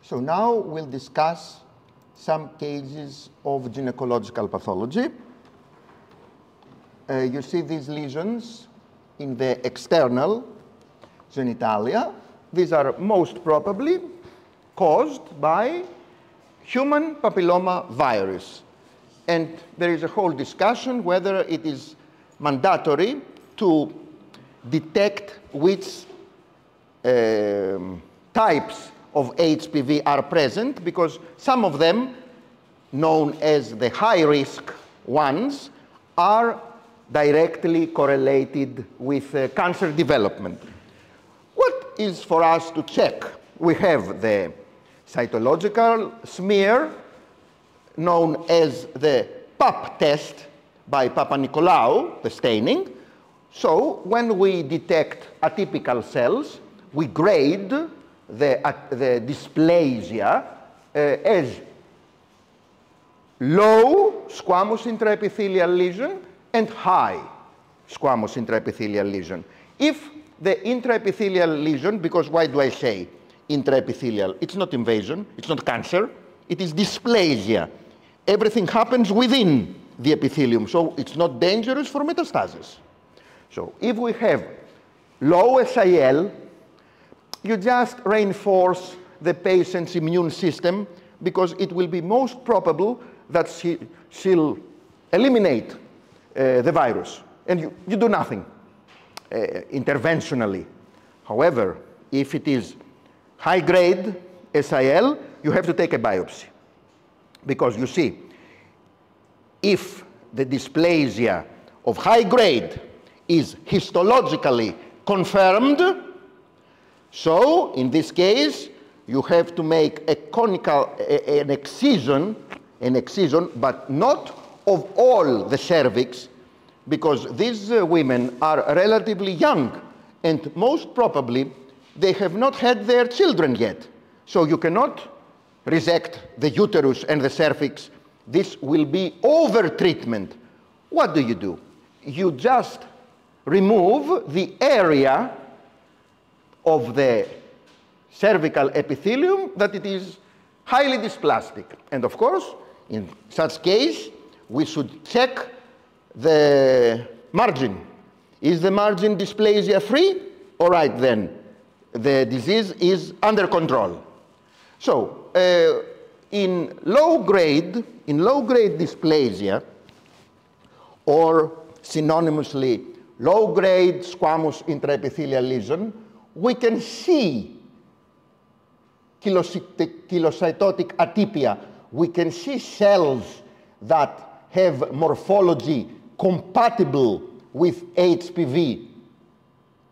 So now we'll discuss some cases of gynecological pathology. You see these lesions in the external genitalia. These are most probably caused by human papilloma virus. And there is a whole discussion whether it is mandatory to detect which types of HPV are present, because some of them, known as the high-risk ones, are directly correlated with cancer development. What is for us to check? We have the cytological smear, known as the PAP test by Papanicolaou, the staining. So when we detect atypical cells, we grade the dysplasia as low squamous intraepithelial lesion and high squamous intraepithelial lesion. If the intraepithelial lesion, because why do I say intraepithelial? It's not invasion, it's not cancer, it is dysplasia. Everything happens within the epithelium, so it's not dangerous for metastasis. So if we have low SIL, you just reinforce the patient's immune system, because it will be most probable that she'll eliminate the virus, and you do nothing interventionally. However, if it is high-grade SIL, you have to take a biopsy, because you see, if the dysplasia of high grade is histologically confirmed, so in this case, you have to make a an excision, but not of all the cervix, because these women are relatively young, and most probably they have not had their children yet. So you cannot resect the uterus and the cervix. This will be over-treatment. What do? You just remove the area of the cervical epithelium that it is highly dysplastic. And of course, in such case, we should check the margin. Is the margin dysplasia-free? All right, then, the disease is under control. So, in low-grade dysplasia, or synonymously low-grade squamous intraepithelial lesion, we can see kilocytotic atypia. We can see cells that have morphology compatible with HPV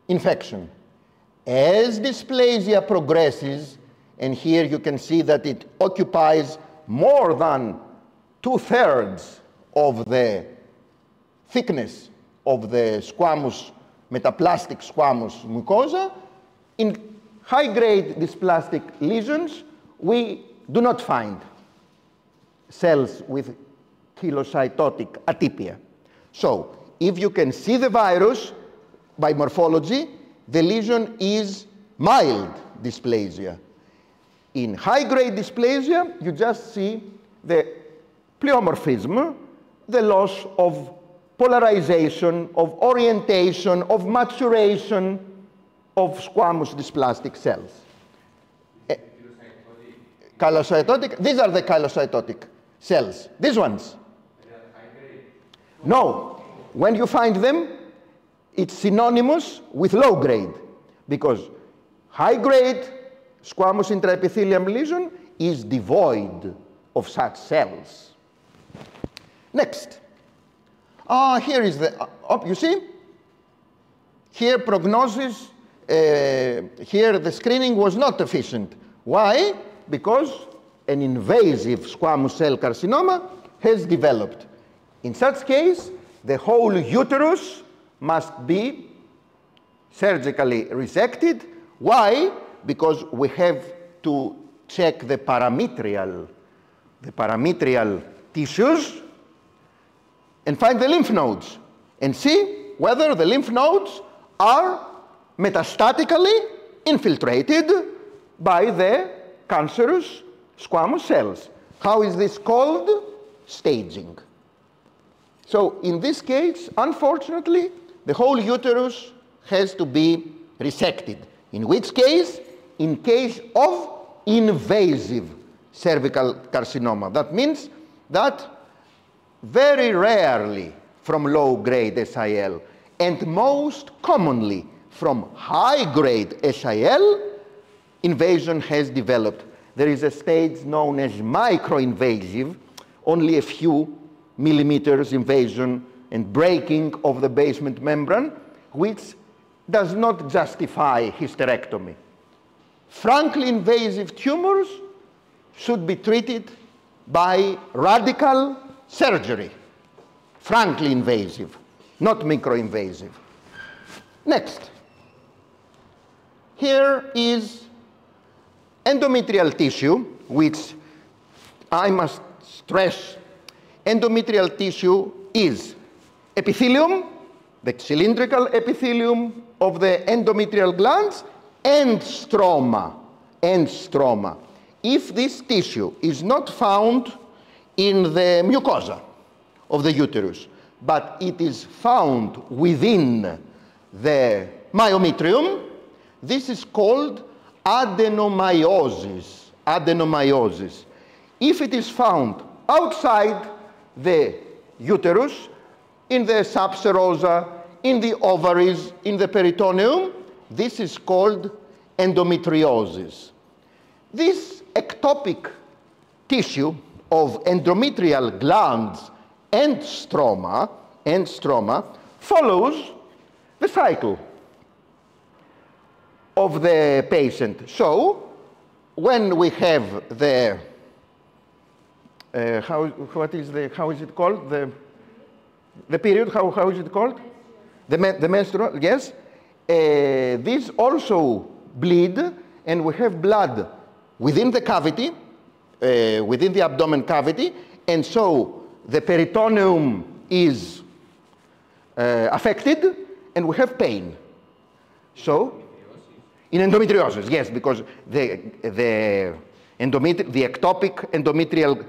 infection. As dysplasia progresses, and here you can see that it occupies more than 2/3 of the thickness of the squamous, metaplastic squamous mucosa. In high-grade dysplastic lesions, we do not find cells with kilocytotic atypia. So, if you can see the virus by morphology, the lesion is mild dysplasia. In high-grade dysplasia, you just see the pleomorphism, the loss of polarization, of orientation, of maturation of squamous dysplastic cells. Chyliocytotic, these are the chyliocytotic cells. These ones. No, when you find them, it's synonymous with low grade, because high grade squamous intraepithelial lesion is devoid of such cells. Next. Here is the, you see? Here prognosis, here the screening was not efficient. Why? Because an invasive squamous cell carcinoma has developed. In such case, the whole uterus must be surgically resected. Why? Because we have to check the parametrial tissues and find the lymph nodes and see whether the lymph nodes are metastatically infiltrated by the cancerous squamous cells. How is this called? Staging. So in this case, unfortunately, the whole uterus has to be resected. In which case? In case of invasive cervical carcinoma. That means that very rarely from low-grade SIL and most commonly from high-grade SIL, invasion has developed. There is a stage known as microinvasive, only a few millimeters invasion and breaking of the basement membrane, which does not justify hysterectomy. Frankly invasive tumors should be treated by radical surgery. Frankly invasive, not microinvasive. Next. Here is endometrial tissue, which I must stress, endometrial tissue is epithelium, the cylindrical epithelium of the endometrial glands, and stroma, If this tissue is not found in the mucosa of the uterus, but it is found within the myometrium, this is called adenomyosis. Adenomyosis. If it is found outside the uterus, in the subserosa, in the ovaries, in the peritoneum, this is called endometriosis. This ectopic tissue of endometrial glands and stroma follows the cycle of the patient. So, when we have the how is it called? The period, how is it called? The menstrual, yes. These also bleed, and we have blood within the cavity, within the abdomen cavity, and so the peritoneum is affected, and we have pain. So, in endometriosis, yes, because the ectopic endometrial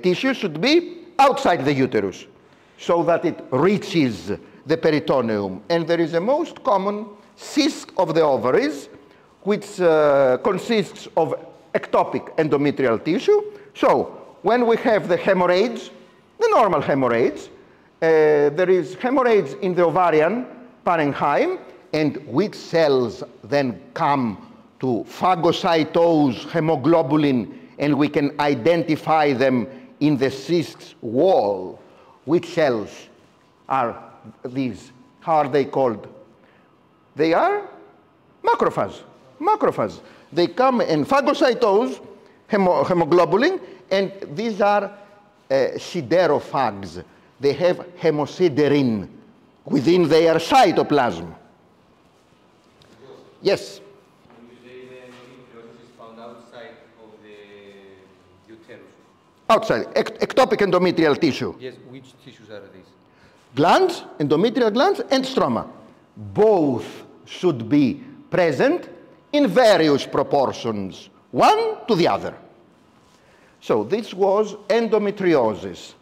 tissue should be outside the uterus so that it reaches the peritoneum. And there is a most common cyst of the ovaries, which consists of ectopic endometrial tissue. So when we have the hemorrhage, the normal hemorrhage, there is hemorrhage in the ovarian parenchyma, and which cells then come to phagocytose hemoglobulin, and we can identify them in the cyst's wall. Which cells are these? How are they called? They are macrophages. Macrophages. They come and phagocytose hemoglobulin, and these are siderophags. They have hemosiderin within their cytoplasm. Yes? When you say the endometriosis is found outside of the uterus. Outside, ectopic endometrial tissue. Yes, which tissues are these? Glands, endometrial glands, and stroma. Both should be present in various proportions, one to the other. So this was endometriosis,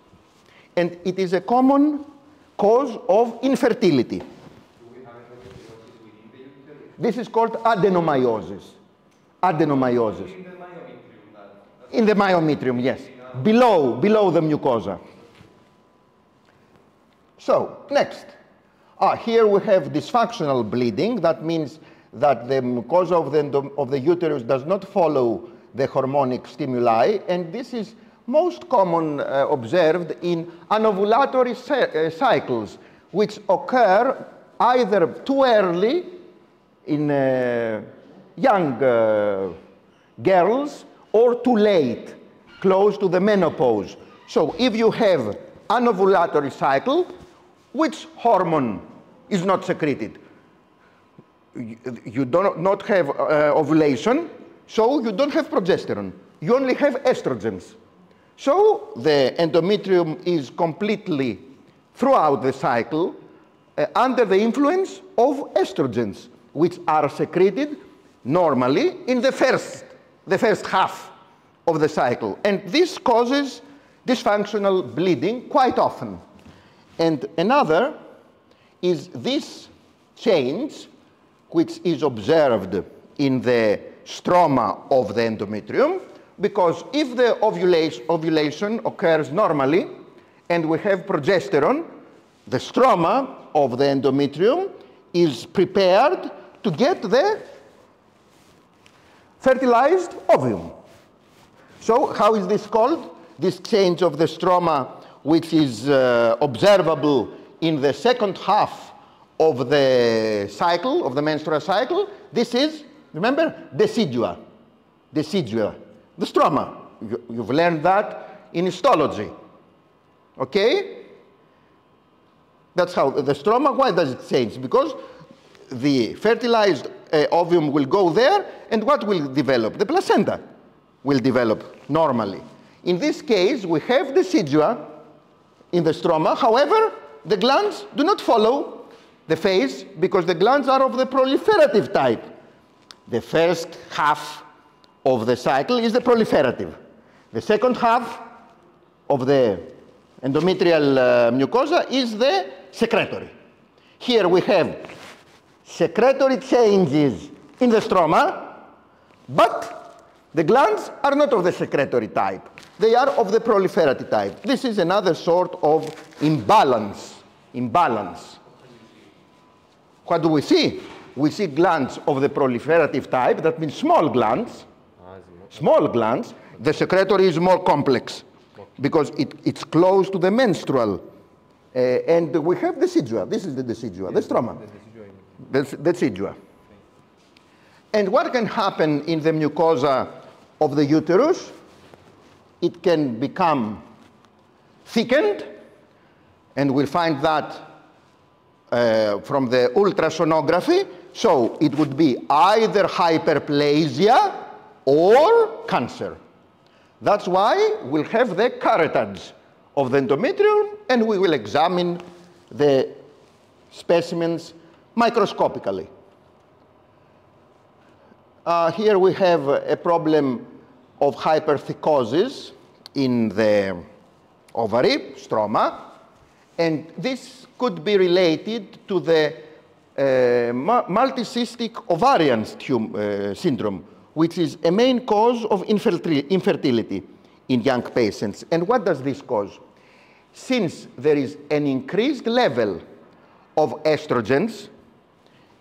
and it is a common cause of infertility. This is called adenomyosis. Adenomyosis. In the myometrium. In the myometrium, yes. Below the mucosa. So, next. Here we have dysfunctional bleeding. That means that the mucosa of the uterus does not follow the hormonic stimuli, and this is most common observed in anovulatory cycles, which occur either too early in young girls or too late, close to the menopause. So if you have anovulatory cycle, which hormone is not secreted? You do not have ovulation, so you don't have progesterone. You only have estrogens. So the endometrium is completely, throughout the cycle, under the influence of estrogens, which are secreted normally in the first the first half of the cycle. And this causes dysfunctional bleeding quite often. And another is this change, which is observed in the stroma of the endometrium, because if the ovulation occurs normally and we have progesterone, the stroma of the endometrium is prepared to get the fertilized ovum. So how is this called? This change of the stroma, which is observable in the second half of the cycle, of the menstrual cycle, this is, remember, decidua. Decidua, the stroma. You've learned that in histology. Okay? That's how the stroma, why does it change? Because the fertilized ovum will go there, and what will develop? The placenta will develop normally. In this case, we have decidua in the stroma. However, the glands do not follow the phase because the glands are of the proliferative type. The first half of the cycle is the proliferative. The second half of the endometrial mucosa is the secretory. Here we have secretory changes in the stroma, but the glands are not of the secretory type. They are of the proliferative type. This is another sort of imbalance. What do we see? We see glands of the proliferative type, that means small glands. Small glands. The secretory is more complex because it's close to the menstrual. And we have decidua. This is the decidua, the stroma. The decidua. And what can happen in the mucosa of the uterus? It can become thickened, and we'll find that from the ultrasonography. So it would be either hyperplasia or cancer. That's why we'll have the carotids of the endometrium, and we will examine the specimens microscopically. Here we have a problem of hyperthecosis in the ovary, stroma, and this could be related to the multicystic ovarian syndrome, which is a main cause of infertility in young patients. And what does this cause? Since there is an increased level of estrogens,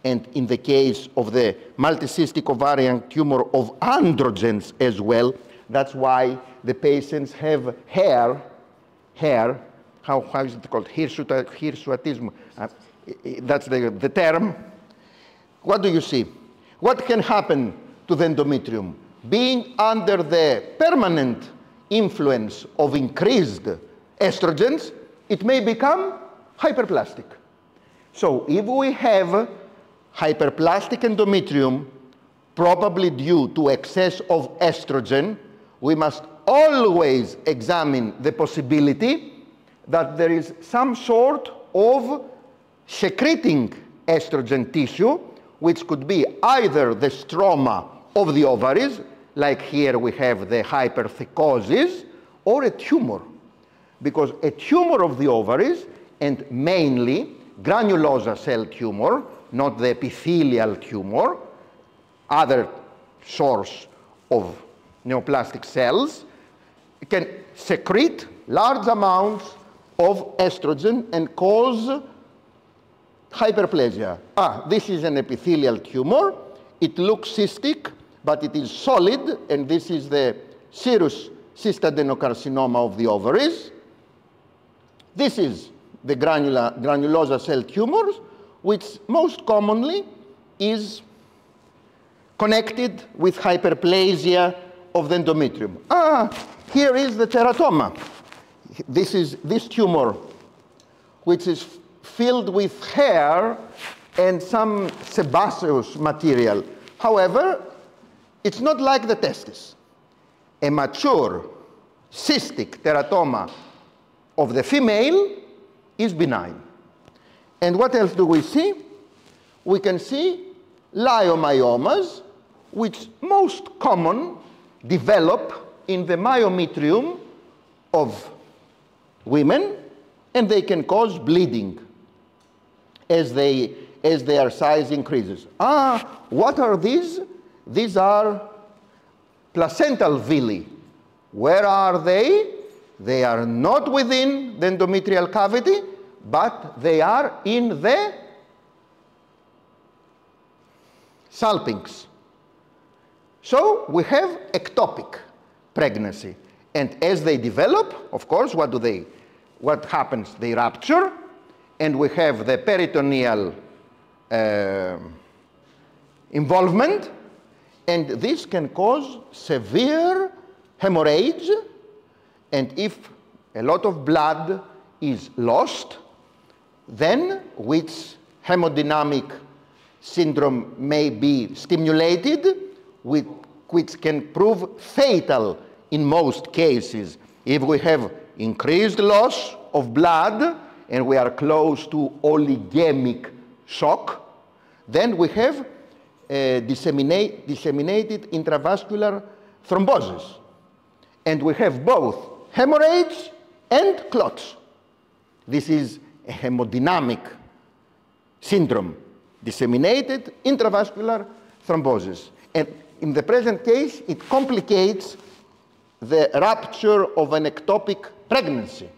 and in the case of the multicystic ovarian tumor of androgens as well, that's why the patients have hair, how is it called? Hirsutism. That's the term. What do you see? What can happen to the endometrium? Being under the permanent influence of increased estrogens, it may become hyperplastic. So if we have hyperplastic endometrium, probably due to excess of estrogen, we must always examine the possibility that there is some sort of secreting estrogen tissue, which could be either the stroma of the ovaries, like here we have the hyperthecosis, or a tumor. Because a tumor of the ovaries, and mainly granulosa cell tumor, not the epithelial tumor, other source of neoplastic cells, can secrete large amounts of estrogen and cause hyperplasia. This is an epithelial tumor. It looks cystic, but it is solid, and this is the serous cystadenocarcinoma of the ovaries. This is the granulosa cell tumors, which most commonly is connected with hyperplasia of the endometrium. Here is the teratoma. This is this tumor, which is filled with hair and some sebaceous material. However, it's not like the testis. A mature cystic teratoma of the female is benign. And what else do we see? We can see leiomyomas, which most common develop in the myometrium of women, and they can cause bleeding as their size increases. What are these? These are placental villi. Where are they? They are not within the endometrial cavity, but they are in the salpinx. So we have ectopic pregnancy. And as they develop, of course, what happens? They rupture, and we have the peritoneal involvement, and this can cause severe hemorrhage, and if a lot of blood is lost, then which hemodynamic syndrome may be stimulated, which can prove fatal in most cases. If we have increased loss of blood and we are close to oligemic shock, then we have disseminated intravascular thrombosis. And we have both hemorrhage and clots. This is a hemodynamic syndrome, disseminated intravascular thrombosis. And in the present case, it complicates the rupture of an ectopic pregnancy.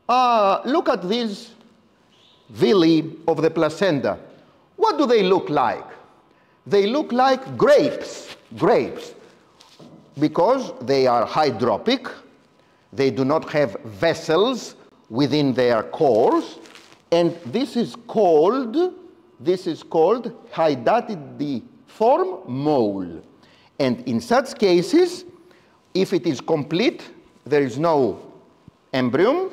Look at these villi of the placenta. What do they look like? They look like grapes, because they are hydropic. They do not have vessels within their cores, and this is called hydatidiform mole. And in such cases, if it is complete, there is no embryo,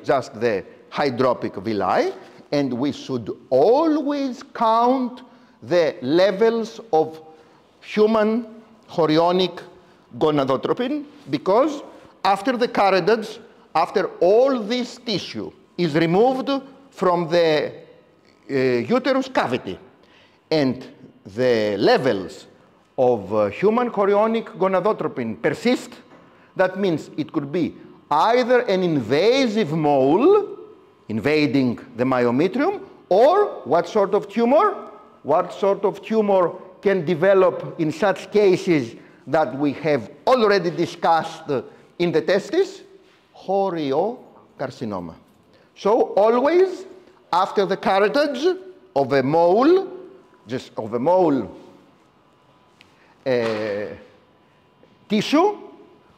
just the hydropic villi, and we should always count the levels of human chorionic gonadotropin, because after the carotids, after all this tissue is removed from the uterus cavity, and the levels of human chorionic gonadotropin persist, that means it could be either an invasive mole invading the myometrium, or what sort of tumor? What sort of tumor can develop in such cases that we have already discussed in the testis? Choriocarcinoma. So always after the carotids of a mole, tissue,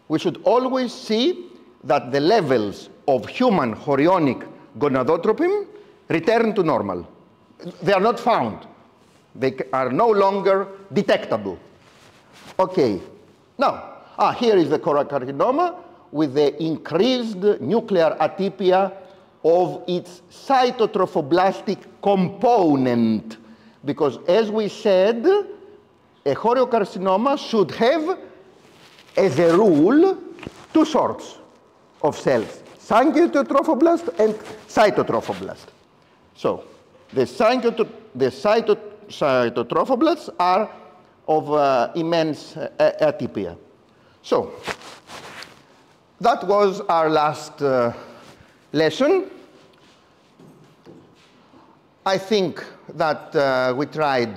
we should always see that the levels of human chorionic gonadotropin return to normal. They are not found. They are no longer detectable. Okay, now, here is the choriocarcinoma with the increased nuclear atypia of its cytotrophoblastic component. Because as we said, a choriocarcinoma should have, as a rule, two sorts of cells, syncytotrophoblast and cytotrophoblast. So the cytotrophoblasts are of immense atypia. So that was our last lesson. I think that we tried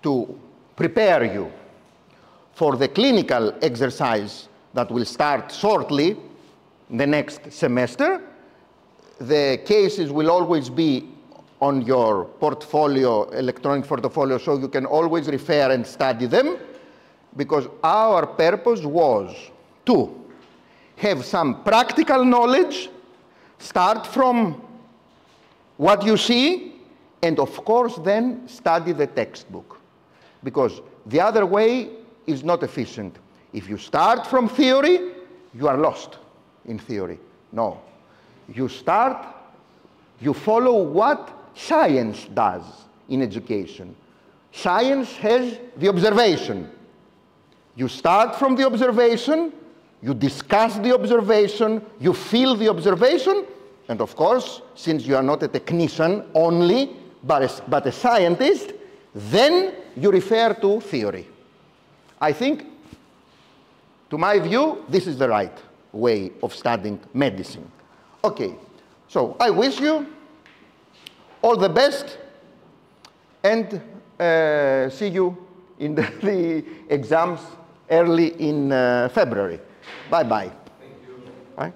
to prepare you for the clinical exercise that will start shortly the next semester. The cases will always be on your portfolio, electronic portfolio, so you can always refer and study them, because our purpose was to have some practical knowledge, start from what you see, and of course then study the textbook, because the other way is not efficient. If you start from theory, you are lost in theory. No. You follow what science does in education. Science has the observation. You start from the observation, you discuss the observation, you feel the observation, and of course, since you are not a technician only, but a scientist, then you refer to theory. I think, to my view, this is the right way of studying medicine. Okay, so I wish you all the best, and see you in the exams early in February. Bye-bye. Thank you. Bye.